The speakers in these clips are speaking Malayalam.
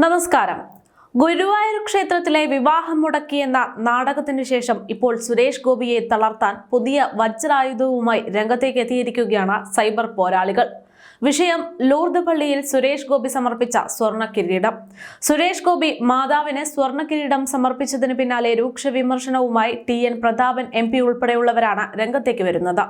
നമസ്കാരം. ഗുരുവായൂർ ക്ഷേത്രത്തിലെ വിവാഹം മുടക്കിയെന്ന നാടകത്തിനു ശേഷം ഇപ്പോൾ സുരേഷ് ഗോപിയെ തളർത്താൻ പുതിയ വജ്രായുധവുമായി രംഗത്തേക്ക് എത്തിയിരിക്കുകയാണ് സൈബർ പോരാളികൾ. വിഷയം ലൂർദ് പള്ളിയിൽ സുരേഷ് ഗോപി സമർപ്പിച്ച സ്വർണ്ണ കിരീടം. സുരേഷ് ഗോപി മാതാവിന് സ്വർണ്ണ കിരീടം സമർപ്പിച്ചതിന് പിന്നാലെ രൂക്ഷ വിമർശനവുമായി TN പ്രതാപൻ MP ഉൾപ്പെടെയുള്ളവരാണ് രംഗത്തേക്ക് വരുന്നത്.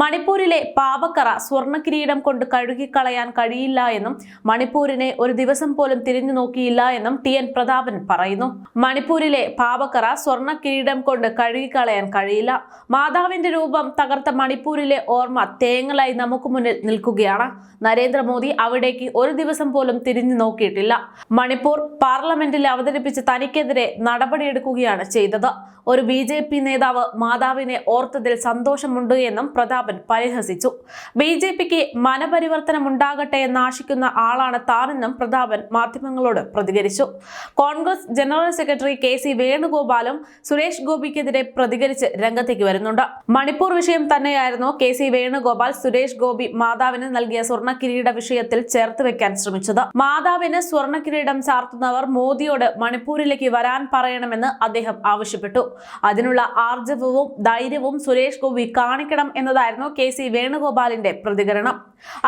മണിപ്പൂരിലെ പാവക്കറ സ്വർണ്ണ കിരീടം കൊണ്ട് കഴുകിക്കളയാൻ കഴിയില്ല എന്നും മണിപ്പൂരിനെ ഒരു ദിവസം പോലും തിരിഞ്ഞു നോക്കിയില്ല എന്നും TN പ്രതാപൻ പറയുന്നു. മണിപ്പൂരിലെ പാവക്കറ സ്വർണ്ണ കിരീടം കൊണ്ട് കഴുകിക്കളയാൻ കഴിയില്ല. മാതാവിന്റെ രൂപം തകർത്ത മണിപ്പൂരിലെ ഓർമ്മ തേങ്ങലായി നമുക്ക് മുന്നിൽ നിൽക്കുകയാണ്. നരേന്ദ്രമോദി അവിടേക്ക് ഒരു ദിവസം പോലും തിരിഞ്ഞു നോക്കിയിട്ടില്ല. മണിപ്പൂർ പാർലമെന്റിൽ അവതരിപ്പിച്ച് തനിക്കെതിരെ നടപടിയെടുക്കുകയാണ് ചെയ്തത്. ഒരു BJP നേതാവ് മാതാവിനെ ഓർത്തതിൽ സന്തോഷമുണ്ട് എന്നും പ്രതാപൻ പരിഹസിച്ചു. BJPക്ക് മനപരിവർത്തനം ഉണ്ടാകട്ടെ എന്ന് ആശിക്കുന്ന ആളാണ് താനെന്നും പ്രതാപൻ മാധ്യമങ്ങളോട് പ്രതികരിച്ചു. കോൺഗ്രസ് ജനറൽ സെക്രട്ടറി KC വേണുഗോപാലും സുരേഷ് ഗോപിക്കെതിരെ പ്രതികരിച്ച് രംഗത്തേക്ക് വരുന്നുണ്ട്. മണിപ്പൂർ വിഷയം തന്നെയായിരുന്നു KC വേണുഗോപാൽ സുരേഷ് ഗോപി മാതാവിന് നൽകിയ സ്വർണ്ണ കിരീട വിഷയത്തിൽ ചേർത്ത് വെക്കാൻ ശ്രമിച്ചത്. മാതാവിന് സ്വർണ്ണ കിരീടം ചാർത്തുന്നവർ മോദിയോട് മണിപ്പൂരിലേക്ക് വരാൻ പറയണമെന്ന് അദ്ദേഹം ആവശ്യപ്പെട്ടു. അതിനുള്ള ആർജവവും ധൈര്യവും സുരേഷ് ഗോപി കാണിക്കണം എന്നതായിരുന്നു KC വേണുഗോപാലിന്റെ പ്രതികരണം.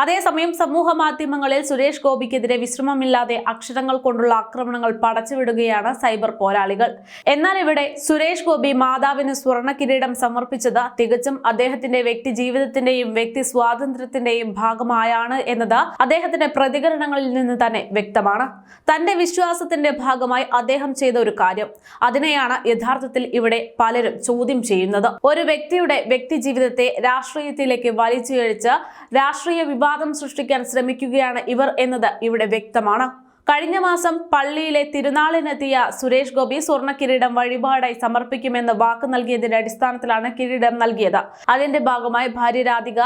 അതേസമയം സമൂഹ മാധ്യമങ്ങളിൽ സുരേഷ് ഗോപിക്കെതിരെ വിശ്രമമില്ലാതെ അക്ഷരങ്ങൾ കൊണ്ടുള്ള ആക്രമണങ്ങൾ പടച്ചുവിടുകയാണ് സൈബർ പോരാളികൾ. എന്നാൽ ഇവിടെ സുരേഷ് ഗോപി മാതാവിന് സ്വർണ്ണ കിരീടം സമർപ്പിച്ചത് തികച്ചും അദ്ദേഹത്തിന്റെ വ്യക്തി ജീവിതത്തിന്റെയും വ്യക്തി സ്വാതന്ത്ര്യത്തിന്റെയും ഭാഗമായാണ് എന്നത് അദ്ദേഹത്തിന്റെ പ്രതികരണങ്ങളിൽ നിന്ന് തന്നെ വ്യക്തമാണ്. തന്റെ വിശ്വാസത്തിന്റെ ഭാഗമായി അദ്ദേഹം ചെയ്ത ഒരു കാര്യം, അതിനെയാണ് യഥാർത്ഥത്തിൽ ഇവിടെ പലരും ചോദ്യം ചെയ്യുന്നത്. ഒരു വ്യക്തിയുടെ വ്യക്തി ജീവിതത്തെ രാഷ്ട്രീയത്തിലേക്ക് വലിച്ചിഴച്ച് രാഷ്ട്രീയ വിവാദം സൃഷ്ടിക്കാൻ ശ്രമിക്കുകയാണ് ഇവർ എന്നത് ഇവിടെ വ്യക്തമാണ്. കഴിഞ്ഞ മാസം പള്ളിയിലെ തിരുനാളിനെത്തിയ സുരേഷ് ഗോപി സ്വർണ്ണ കിരീടം വഴിപാടായി സമർപ്പിക്കുമെന്ന് വാക്ക് നൽകിയതിന്റെ അടിസ്ഥാനത്തിലാണ് കിരീടം നൽകിയത്. അതിന്റെ ഭാഗമായി ഭാര്യ രാധിക,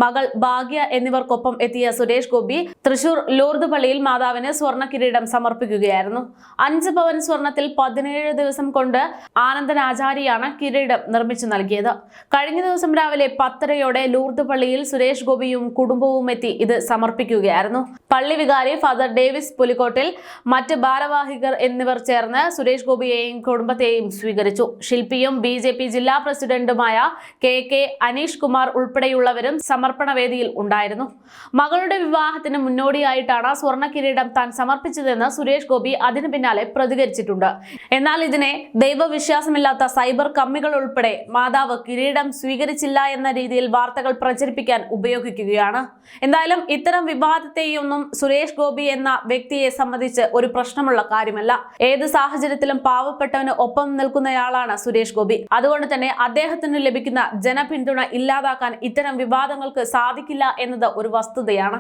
മകൾ ഭാഗ്യ എന്നിവർക്കൊപ്പം എത്തിയ സുരേഷ് ഗോപി തൃശൂർ ലൂർദ് പള്ളിയിൽ മാതാവിന് സ്വർണ്ണ കിരീടം സമർപ്പിക്കുകയായിരുന്നു. 5 പവൻ സ്വർണത്തിൽ 17 ദിവസം കൊണ്ട് ആനന്ദൻ ആചാരിയാണ് കിരീടം നിർമ്മിച്ചു നൽകിയത്. കഴിഞ്ഞ ദിവസം രാവിലെ 10:30 ലൂർദ് പള്ളിയിൽ സുരേഷ് ഗോപിയും കുടുംബവും എത്തി ഇത് സമർപ്പിക്കുകയായിരുന്നു. പള്ളി വികാരി ഫാദർ ഡേവിസ് പുലിക്കോട്ടിൽ, മറ്റ് ഭാരവാഹികർ എന്നിവർ ചേർന്ന് സുരേഷ് ഗോപിയെയും കുടുംബത്തെയും സ്വീകരിച്ചു. ശില്പിയും BJP ജില്ലാ പ്രസിഡന്റുമായ KK അനീഷ് കുമാർ ഉൾപ്പെടെയുള്ളവരും സമർപ്പണ വേദിയിൽ ഉണ്ടായിരുന്നു. മകളുടെ വിവാഹത്തിന് മുന്നോടിയായിട്ടാണ് സ്വർണ്ണ കിരീടം താൻ സമർപ്പിച്ചതെന്ന് സുരേഷ് ഗോപി അതിനു പിന്നാലെ പ്രതികരിച്ചിട്ടുണ്ട്. എന്നാൽ ഇതിനെ ദൈവവിശ്വാസമില്ലാത്ത സൈബർ കമ്മികൾ ഉൾപ്പെടെ മാതാവ് കിരീടം സ്വീകരിച്ചില്ല എന്ന രീതിയിൽ വാർത്തകൾ പ്രചരിപ്പിക്കാൻ ഉപയോഗിക്കുകയാണ്. എന്തായാലും ഇത്തരം വിവാദത്തെയൊന്നും സുരേഷ് ഗോപി എന്ന വ്യക്തിയെ സംബന്ധിച്ച് ഒരു പ്രശ്നമുള്ള കാര്യമല്ല. ഏത് സാഹചര്യത്തിലും പാവപ്പെട്ടവന് ഒപ്പം നിൽക്കുന്നയാളാണ് സുരേഷ് ഗോപി. അതുകൊണ്ട് തന്നെ അദ്ദേഹത്തിന് ലഭിക്കുന്ന ജനപിന്തുണ ഇല്ലാതാക്കാൻ ഇത്തരം വിവാദങ്ങൾ സാധിക്കില്ല എന്നത് ഒരു വസ്തുതയാണ്.